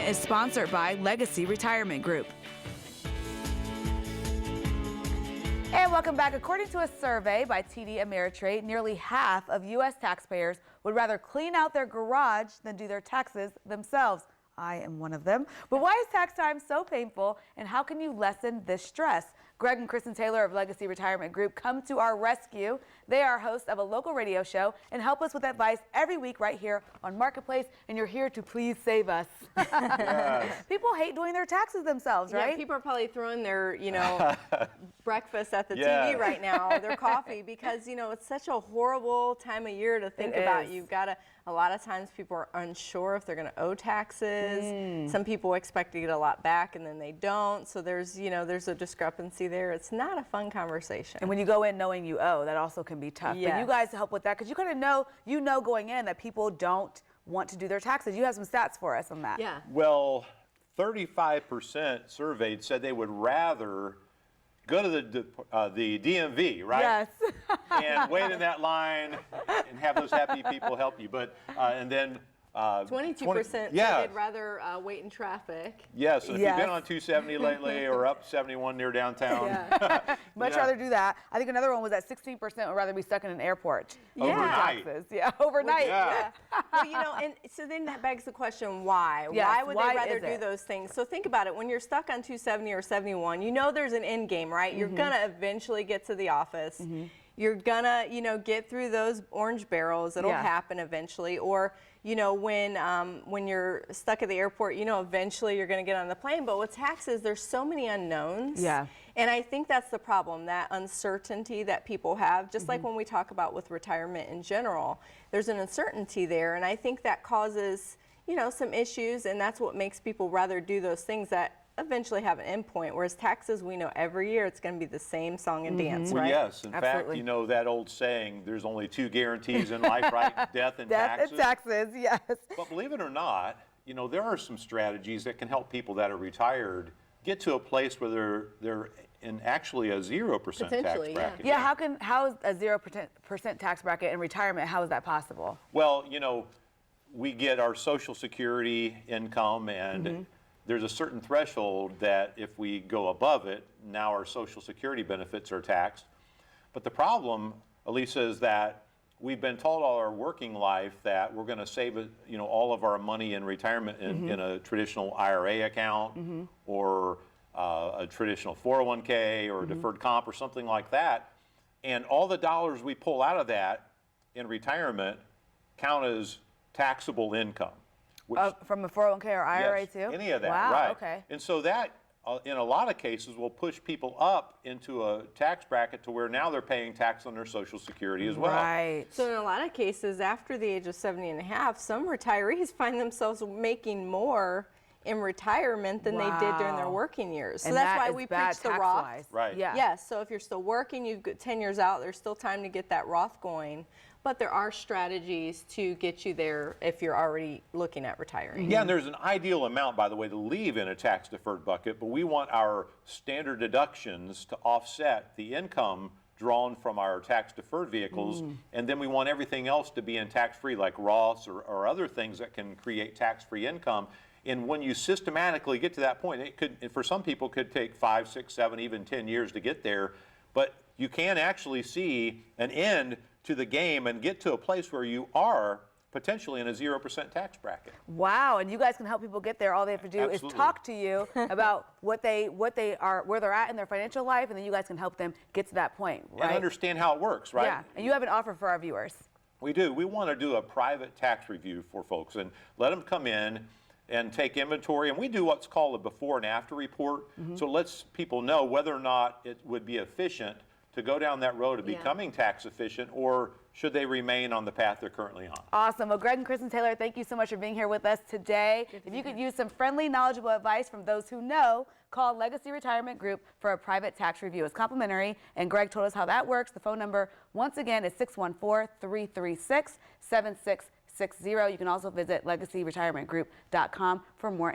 segment is sponsored by Legacy Retirement Group. And welcome back. According to a survey by TD Ameritrade, nearly half of U.S. taxpayers would rather clean out their garage than do their taxes themselves. I am one of them. But why is tax time so painful, and how can you lessen this stress? Greg and Kristen Taylor of Legacy Retirement Group come to our rescue. They are hosts of a local radio show and help us with advice every week right here on Marketplace, and you're here to please save us. Yes. People hate doing their taxes themselves, right? Yeah, people are probably throwing their, breakfast at the TV right now, their coffee, because, it's such a horrible time of year to think about. You've got to, a lot of times people are unsure if they're going to owe taxes. Some people expect to get a lot back and then they don't. So there's, there's a discrepancy there. It's not a fun conversation. And when you go in knowing you owe, that also can be tough. Yes. But you guys help with that because you kind of know, going in that people don't want to do their taxes. You have some stats for us on that. Yeah. Well, 35% surveyed said they would rather go to the DMV, right? Yes. And wait in that line and have those happy people help you. But and then 22% said they'd rather wait in traffic. Yes, if you've been on 270 lately or up 71 near downtown. Much rather do that. I think another one was that 16% would rather be stuck in an airport. Overnight. Taxes. Yeah, overnight. Well, and so then that begs the question, why? Yes, why would they rather is do it? those things? So think about it. When you're stuck on 270 or 71, there's an end game, right? You're going to eventually get to the office. You're gonna, get through those orange barrels. It'll happen eventually. Or, when you're stuck at the airport, eventually you're gonna get on the plane. But with taxes, there's so many unknowns. Yeah. And I think that's the problem, that uncertainty that people have. Just like when we talk about with retirement in general, there's an uncertainty there. And I think that causes, some issues. And that's what makes people rather do those things that eventually have an end point, whereas taxes, we know every year it's going to be the same song and dance, right? Well, yes. In fact, that old saying, there's only two guarantees in life, right? Death and taxes. Death and taxes, yes. But believe it or not, there are some strategies that can help people that are retired get to a place where they're in actually a 0% tax bracket. Yeah, how is a 0% tax bracket in retirement, how is that possible? Well, we get our Social Security income, and there's a certain threshold that if we go above it, now our Social Security benefits are taxed. But the problem, Elisa, is that we've been told all our working life that we're going to save all of our money in retirement in a traditional IRA account or a traditional 401k or a deferred comp or something like that. And all the dollars we pull out of that in retirement count as taxable income. From a 401k or IRA too? Any of that, wow, right. Okay. And so that, in a lot of cases, will push people up into a tax bracket to where now they're paying tax on their Social Security as well. Right. So in a lot of cases, after the age of 70 and a half, some retirees find themselves making more in retirement than they did during their working years. So that's why we preach the Roth. Right. Yeah. Yes, so if you're still working, you've got 10 years out, there's still time to get that Roth going. But there are strategies to get you there if you're already looking at retiring. Yeah, and there's an ideal amount, by the way, to leave in a tax-deferred bucket, but we want our standard deductions to offset the income drawn from our tax-deferred vehicles, and then we want everything else to be in tax-free, like Roths or other things that can create tax-free income. And when you systematically get to that point, it could, for some people, could take 5, 6, 7, even 10 years to get there, but you can actually see an end to the game and get to a place where you are potentially in a 0% tax bracket. Wow, and you guys can help people get there. All they have to do is talk to you about what they are, where they're at in their financial life, and then you guys can help them get to that point, right? And understand how it works, right? Yeah, and you have an offer for our viewers. We do. We want to do a private tax review for folks and let them come in and take inventory, and we do what's called a before and after report. So it lets people know whether or not it would be efficient to go down that road of becoming tax efficient, or should they remain on the path they're currently on. Awesome. Well, Greg and Kristen Taylor, thank you so much for being here with us today. If you could use some friendly, knowledgeable advice from those who know, call Legacy Retirement Group for a private tax review. It's complimentary, and Greg told us how that works. The phone number, once again, is 614-336-7660. You can also visit legacyretirementgroup.com for more information.